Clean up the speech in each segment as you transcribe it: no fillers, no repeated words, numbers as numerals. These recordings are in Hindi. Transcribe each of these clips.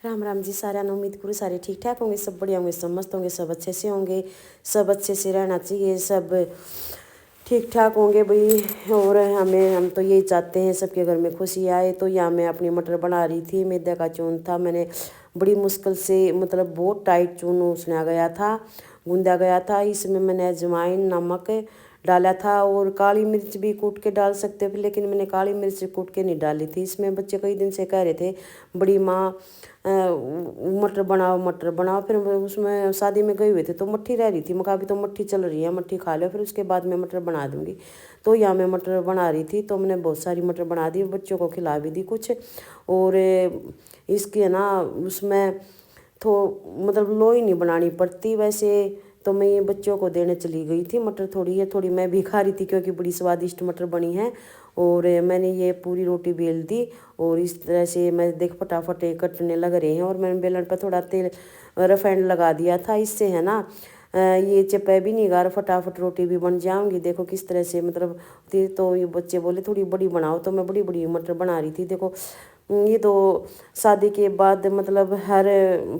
राम राम जी सारा ने। उम्मीद करूँ सारे ठीक ठाक होंगे, सब बढ़िया होंगे, सब मस्त होंगे, सब अच्छे से होंगे, सब अच्छे से रहना चाहिए, सब ठीक ठाक होंगे भाई। और हम तो यही चाहते हैं सबके घर में खुशी आए। तो यहाँ मैं अपनी मटर बना रही थी, मैदा का चून था, मैंने बड़ी मुश्किल से मतलब बहुत टाइट चून उसना गया था, गूंदा गया था। इसमें मैंने अजवाइन नमक डाला था और काली मिर्च भी कूट के डाल सकते थे, लेकिन मैंने काली मिर्च कूट के नहीं डाली थी इसमें। बच्चे कई दिन से कह रहे थे बड़ी माँ मटर बनाओ मटर बनाओ। फिर उसमें शादी में गए हुए थे तो मट्ठी रह रही थी, मैं कहा अभी तो मट्ठी चल रही है, मट्ठी खा लो फिर उसके बाद मैं मटर बना दूंगी। तो यहाँ मैं मटर बना रही थी, तो मैंने बहुत सारी मटर बना दी, बच्चों को खिला भी दी कुछ। और इसकी है ना उसमें तो मतलब लोई नहीं बनानी पड़ती वैसे। तो मैं ये बच्चों को देने चली गई थी मटर, थोड़ी है थोड़ी मैं भी खा रही थी क्योंकि बड़ी स्वादिष्ट मटर बनी है। और मैंने ये पूरी रोटी बेल दी और इस तरह से मैं देख फटाफट कटने लग रहे हैं। और मैंने बेलन पर थोड़ा तेल रिफाइंड लगा दिया था, इससे है ना ये चिपक भी नहीं गा, फटाफट रोटी भी बन जाऊंगी। देखो किस तरह से मतलब थी। तो ये बच्चे बोले थोड़ी बड़ी बनाओ, तो मैं बड़ी बड़ी मटर बना रही थी। देखो ये तो शादी के बाद मतलब हर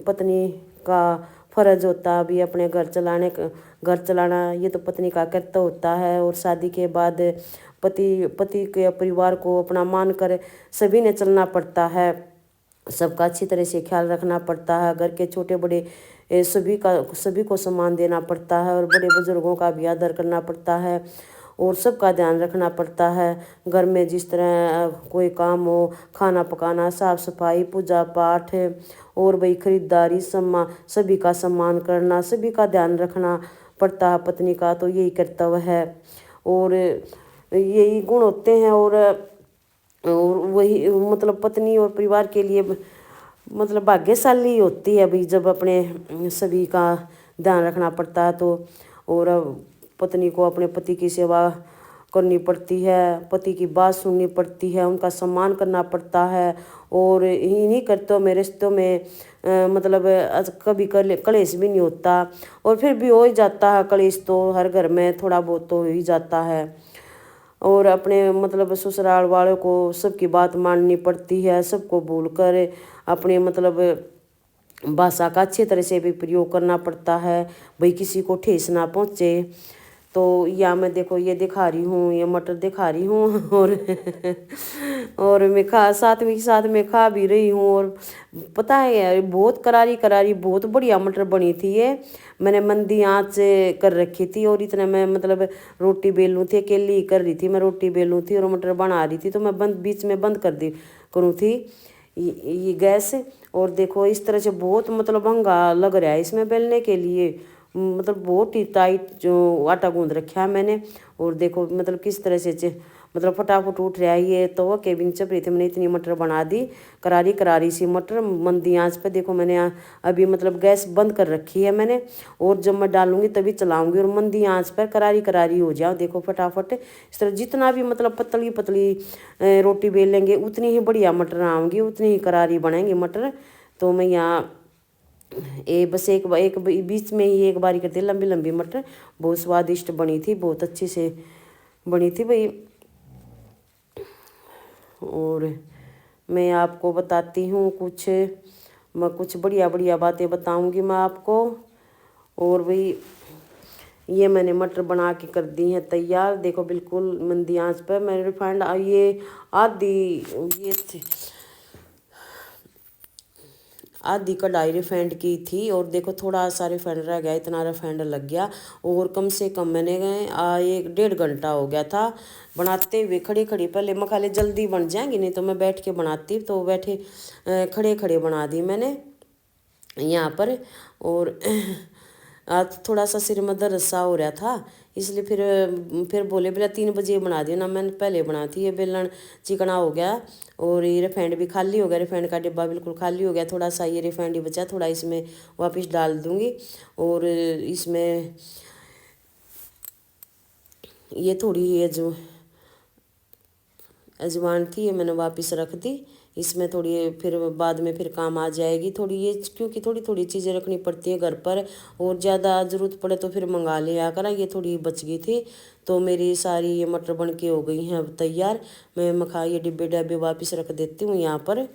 पत्नी का फर्ज होता है अभी अपने घर चलाना, ये तो पत्नी का कर्तव्य होता है। और शादी के बाद पति के परिवार को अपना मान कर सभी ने चलना पड़ता है, सबका अच्छी तरह से ख्याल रखना पड़ता है। घर के छोटे बड़े सभी को सम्मान देना पड़ता है और बड़े बुजुर्गों का भी आदर करना पड़ता है और सबका ध्यान रखना पड़ता है। घर में जिस तरह कोई काम हो, खाना पकाना, साफ सफाई, पूजा पाठ और भाई खरीदारी, सम्मान, सभी का सम्मान करना, सभी का ध्यान रखना पड़ता है पत्नी का, तो यही कर्तव्य है और यही गुण होते हैं। और वही मतलब पत्नी और परिवार के लिए मतलब भाग्यशाली होती है भाई जब अपने सभी का ध्यान रखना पड़ता है। तो और पत्नी को अपने पति की सेवा करनी पड़ती है, पति की बात सुननी पड़ती है, उनका सम्मान करना पड़ता है। और इन्हीं कर्तव्यों में रिश्तों में मतलब कभी कलेश भी नहीं होता। और फिर भी हो ही जाता है कलेश, तो हर घर में थोड़ा बहुत तो हो ही जाता है। और अपने मतलब ससुराल वालों को सबकी बात माननी पड़ती है, सबको भूलकर अपने मतलब भाषा का अच्छी तरह से भी प्रयोग करना पड़ता है, भाई किसी को ठेस ना पहुँचे। तो या मैं देखो ये दिखा रही हूँ, ये मटर दिखा रही हूँ और और मैं साथ में खा भी रही हूँ। और पता है यार बहुत करारी करारी बहुत बढ़िया मटर बनी थी ये। मैंने मंदी आँच कर रखी थी और इतना मैं मतलब रोटी बेलूँ थी, अकेली कर रही थी मैं, रोटी बेलूँ थी और मटर बना रही थी। तो मैं बीच में बंद कर दी करूँ थी ये गैस। और देखो इस तरह से बहुत मतलब महंगा लग रहा है इसमें बेलने के लिए, मतलब बहुत ही टाइट जो आटा गूंद रखा है मैंने। और देखो मतलब किस तरह से मतलब फटाफट उठ रहा है ये। तो के बिन चप रही थी, मैंने इतनी मटर बना दी, करारी करारी सी मटर मंदी आंच पे। देखो मैंने अभी मतलब गैस बंद कर रखी है मैंने, और जब मैं डालूंगी तभी चलाऊंगी और मंदी आंच पर करारी करारी हो जाओ। देखो फटाफट इस तरह जितना भी मतलब पतली पतली रोटी बेल लेंगे उतनी ही बढ़िया मटर आऊँगी, उतनी ही करारी बनेंगी मटर। तो मैं यहाँ बस एक बीच में ही एक बारी करती लंबी लंबी मटर, बहुत स्वादिष्ट बनी थी, बहुत अच्छी से बनी थी भाई। और मैं आपको बताती हूँ कुछ, मैं कुछ बढ़िया बढ़िया बातें बताऊँगी मैं आपको। और भाई ये मैंने मटर बना के कर दी हैं तैयार, देखो बिल्कुल मंदी आंच पर। मैंने रिफाइंड ये आधी ये आधी कढ़ाई रिफाइंड की थी और देखो थोड़ा सा रिफाइंड रह गया, इतना रिफाइंड लग गया। और कम से कम मैंने 1 डेढ़ घंटा हो गया था बनाते हुए खड़ी खड़ी। पहले मैं खाली जल्दी बन जाएंगी, नहीं तो मैं बैठ के बनाती, तो बैठे खड़े खड़े बना दी मैंने यहाँ पर। और आज थोड़ा सा सिर में दर्द सा हो रहा था, इसलिए फिर बोले बेला 3 बजे बना दिया ना, मैंने पहले बना थी। ये बेलन चिकना हो गया और ये रिफाइंड भी खाली हो गया, रिफाइंड का डिब्बा बिल्कुल खाली हो गया। थोड़ा सा ये रिफाइंड ही बचा, थोड़ा इसमें वापस डाल दूँगी। और इसमें ये थोड़ी ये जो अजवाइन थी ये मैंने वापस रख दी, इसमें थोड़ी फिर बाद में फिर काम आ जाएगी थोड़ी ये, क्योंकि थोड़ी थोड़ी चीज़ें रखनी पड़ती हैं घर पर। और ज़्यादा ज़रूरत पड़े तो फिर मंगा लिया करा। ये थोड़ी बच गई थी, तो मेरी सारी ये मटर बन के हो गई हैं अब तैयार। मैं मखा ये डिब्बे डब्बे वापस रख देती हूँ यहाँ पर।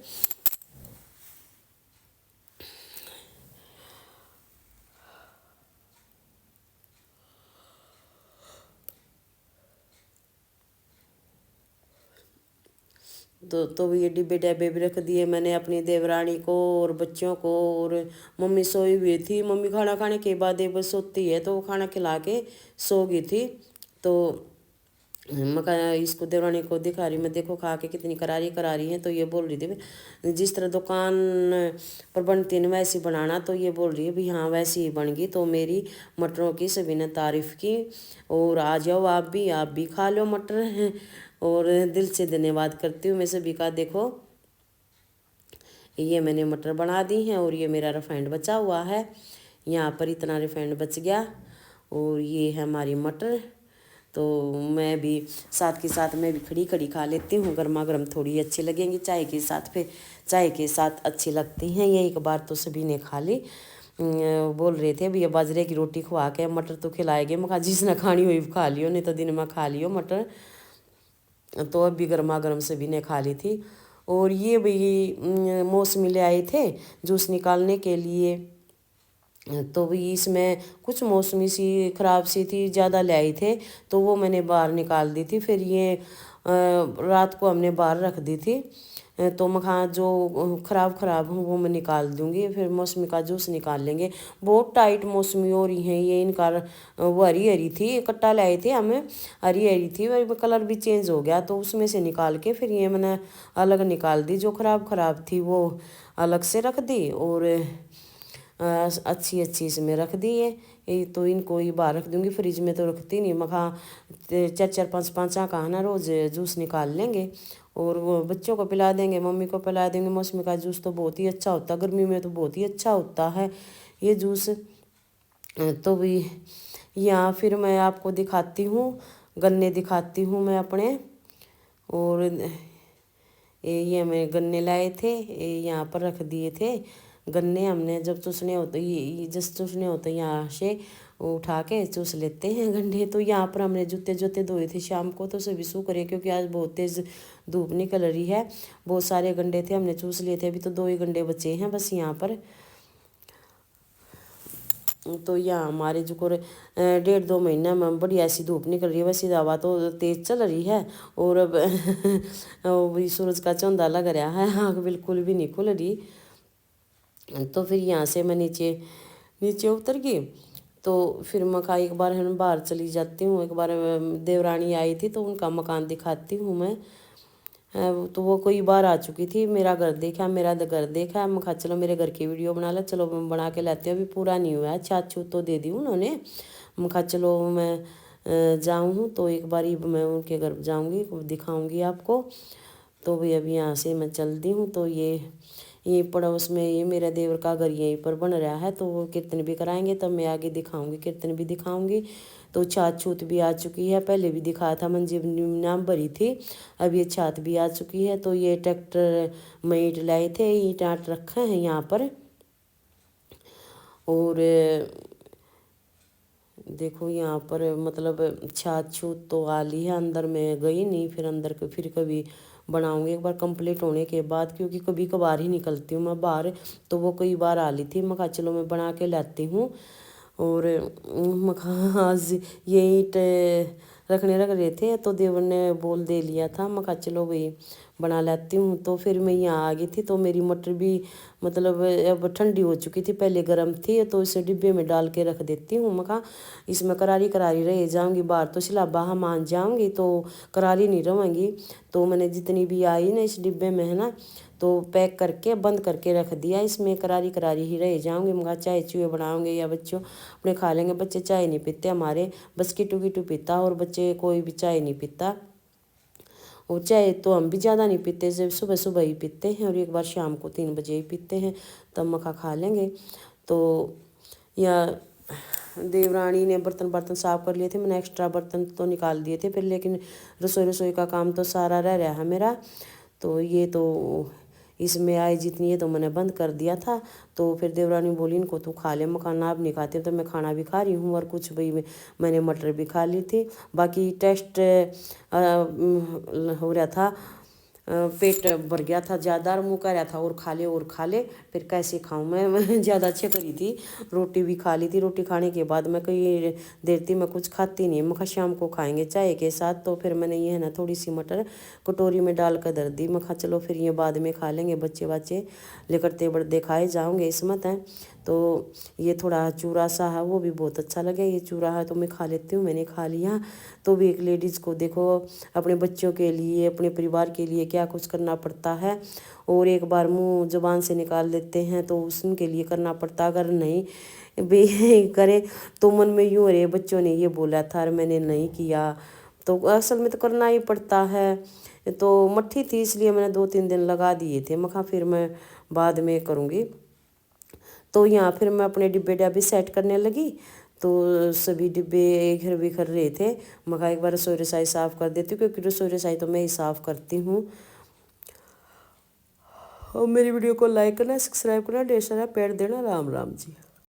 तो ये डिब्बे डब्बे भी रख दिए मैंने अपनी देवरानी को और बच्चों को। और मम्मी सोई हुई थी, मम्मी खाना खाने के बाद एक बस सोती है तो वो खाना खिला के सो गई थी। तो मका इसको देवरानी को दिखा रही, मैं देखो खा के कितनी करारी करारी है। तो ये बोल रही थी जिस तरह दुकान पर बनती है वैसी बनाना। तो ये बोल रही है भी हाँ वैसी ही बन गई। तो मेरी मटरों की सभी ने तारीफ़ की और आ जाओ आप भी खा लो मटर। और दिल से धन्यवाद करती हूँ मैं सभी का। देखो ये मैंने मटर बना दी हैं और ये मेरा रिफाइंड बचा हुआ है, यहाँ पर इतना रिफाइंड बच गया। और ये है हमारी मटर। तो मैं भी साथ के साथ मैं भी खड़ी खड़ी खा लेती हूँ, गर्मा गर्म थोड़ी अच्छी लगेंगी चाय के साथ। फिर चाय के साथ अच्छी लगती हैं। ये एक बार तो सभी ने खा ली। बोल रहे थे भैया बाजरे की रोटी खवा के मटर तो खिलाएंगे। मैं कहा जिसने खानी हुई खा लियो, नहीं तो दिन में खा लियो मटर। तो अब भी गर्मा गर्म सभी ने खा ली थी। और ये भी मौसमी ले आए थे जूस निकालने के लिए। तो भी इसमें कुछ मौसमी सी ख़राब सी थी, ज़्यादा ले आए थे तो वो मैंने बाहर निकाल दी थी। फिर ये रात को हमने बाहर रख दी थी। तो मखा जो ख़राब हूँ वो मैं निकाल दूँगी, फिर मौसमी का जूस निकाल लेंगे। बहुत टाइट मौसमी हो रही हैं ये, इनका वो हरी हरी थी, कट्टा लाए थे हमें, हरी हरी थी वही कलर भी चेंज हो गया। तो उसमें से निकाल के फिर ये मैंने अलग निकाल दी, जो ख़राब थी वो अलग से रख दी। और अच्छी अच्छी इसमें रख दी है। ये तो इनको ही बाहर रख दूँगी, फ्रिज में तो रखती नहीं। मखा चार चार पाँच पाँच का ना रोज़ जूस निकाल लेंगे और वो बच्चों को पिला देंगे, मम्मी को पिला देंगे। मौसमी का जूस तो बहुत ही अच्छा होता है, गर्मी में तो बहुत ही अच्छा होता है ये जूस। तो भी यहाँ फिर मैं आपको दिखाती हूँ, गन्ने दिखाती हूँ मैं अपने। और ये मैं गन्ने लाए थे, ये यहाँ पर रख दिए थे गन्ने। हमने जब चूसने होते ये जब चूसने होते यहाँ से उठा के चूस लेते हैं गन्ने। तो यहाँ पर हमने जूते जूते धोए थे शाम को, तो सभी सूख रहे क्योंकि आज बहुत तेज़ धूप निकल रही है। बहुत सारे गंडे थे हमने चूस लिए थे, अभी तो 2 ही गंडे बचे हैं बस यहाँ पर। तो यहाँ हमारे जो को 1.5-2 महीना में बढ़िया ऐसी धूप निकल रही है, वैसी हवा तो तेज़ चल रही है। और अब वो भी सूरज का चौंधा लग रहा है, आँख बिल्कुल भी नहीं खुल रही। तो फिर यहाँ से मैं नीचे नीचे उतर गई। तो फिर मैं कहा एक बार हम बाहर चली जाती हूँ। एक बार देवरानी आई थी तो उनका मकान दिखाती हूँ मैं। तो वो कोई बार आ चुकी थी, मेरा घर देखा, मेरा घर देखा। मैं कहा चलो मेरे घर की वीडियो बना लो, चलो मैं बना के लाती हूँ। अभी पूरा नहीं हुआ है, छात छूत तो दे दी उन्होंने। मैं कहा चलो मैं जाऊँ तो एक बार मैं उनके घर जाऊँगी, दिखाऊँगी आपको। तो भाई अभी यहाँ से मैं चल दी हूँ। तो ये पड़ोस में ये मेरा देवर का घर यहीं पर बन रहा है, तो वो कीर्तन भी कराएंगे तब मैं आगे दिखाऊंगी, कीर्तन भी दिखाऊंगी। तो छात छूत भी आ चुकी है, पहले भी दिखाया था, मंजी नाम भरी थी, अब ये छात भी आ चुकी है। तो ये ट्रैक्टर में ईंट लाए थे, ईंट आट रखे हैं यहाँ पर। और देखो यहाँ पर मतलब छात छूत तो आ ली है, अंदर में गई नहीं, फिर अंदर फिर कभी बनाऊंगी एक बार कंप्लीट होने के बाद, क्योंकि कभी कभार ही निकलती हूँ मैं बाहर। तो वो कई बार आ ली थी, मैं कहा चलो मैं बना के लाती हूँ। और मैं कहा आज ये ईंट रखने रख रहे थे तो देवर ने बोल दे लिया था, मैं कहा चलो भाई बना लाती हूँ। तो फिर मैं यहाँ आ गई थी। तो मेरी मटर भी मतलब अब ठंडी हो चुकी थी, पहले गर्म थी, तो इसे डिब्बे में डाल के रख देती हूँ। मैं कहा इसमें करारी करारी रह जाऊँगी, बाहर तो सिलाबा हम मान जाऊँगी तो करारी नहीं रहेंगी। तो मैंने जितनी भी आई ना इस डिब्बे में है ना, तो पैक करके बंद करके रख दिया, इसमें करारी करारी ही रह जाऊँगी। मगर चाय चूहे बनाऊँगे या बच्चों अपने खा लेंगे। बच्चे चाय नहीं पीते हमारे, बस किटू किटू पीता, और बच्चे कोई भी चाय नहीं पीता। और चाय तो हम भी ज़्यादा नहीं पीते, जब सुबह सुबह ही पीते हैं और एक बार शाम को 3 बजे ही पीते हैं, तब मखा खा लेंगे। तो या देवरानी ने बर्तन बर्तन साफ कर लिए थे, मैंने एक्स्ट्रा बर्तन तो निकाल दिए थे फिर, लेकिन रसोई का काम तो सारा रह रहा है मेरा। तो ये तो इसमें आए जितनी है तो मैंने बंद कर दिया था। तो फिर देवरानी बोली इनको तू खा ले, मैं खाना अब नहीं खाती, तो मैं खाना भी खा रही हूँ और कुछ भाई मैंने मटर भी खा ली थी। बाकी टेस्ट हो रहा था पेट भर गया था ज़्यादा, और मुँह कह रहा था और खा ले, फिर कैसे खाऊं मैं ज़्यादा अच्छी करी थी, रोटी भी खा ली थी। रोटी खाने के बाद मैं कई देर थी मैं कुछ खाती नहीं, मैं शाम को खाएंगे चाय के साथ। तो फिर मैंने ये है ना थोड़ी सी मटर कटोरी में डाल कर धर दी। मैं कहा चलो फिर ये बाद में खा लेंगे, बच्चे लेकर तेबर दिखाए जाओगे इसमत है। तो ये थोड़ा चूरा सा है, वो भी बहुत अच्छा लगे। ये चूरा है तो मैं खा लेती हूँ, मैंने खा लिया। तो भी एक लेडीज़ को देखो अपने बच्चों के लिए, अपने परिवार के लिए क्या कुछ करना पड़ता है, और एक बार मुंह जुबान से निकाल देते हैं तो उनके लिए करना पड़ता। अगर नहीं भी करे तो मन में यूँ रहे बच्चों ने ये बोला था और मैंने नहीं किया, तो असल में तो करना ही पड़ता है। तो मट्ठी थी इसलिए मैंने 2-3 दिन लगा दिए थे, मैं कहा फिर मैं बाद में करूँगी। तो यहाँ फिर मैं अपने डिब्बे डब्बे सेट करने लगी। तो सभी डिब्बे इधर बिखर रहे थे, मैं कहा एक बार रसोई रसाई साफ़ कर देती हूँ, क्योंकि रसोई रसाई तो मैं ही साफ़ करती हूँ। और मेरी वीडियो को लाइक करना, सब्सक्राइब करना, ढेर सारा प्यार देना। राम राम जी।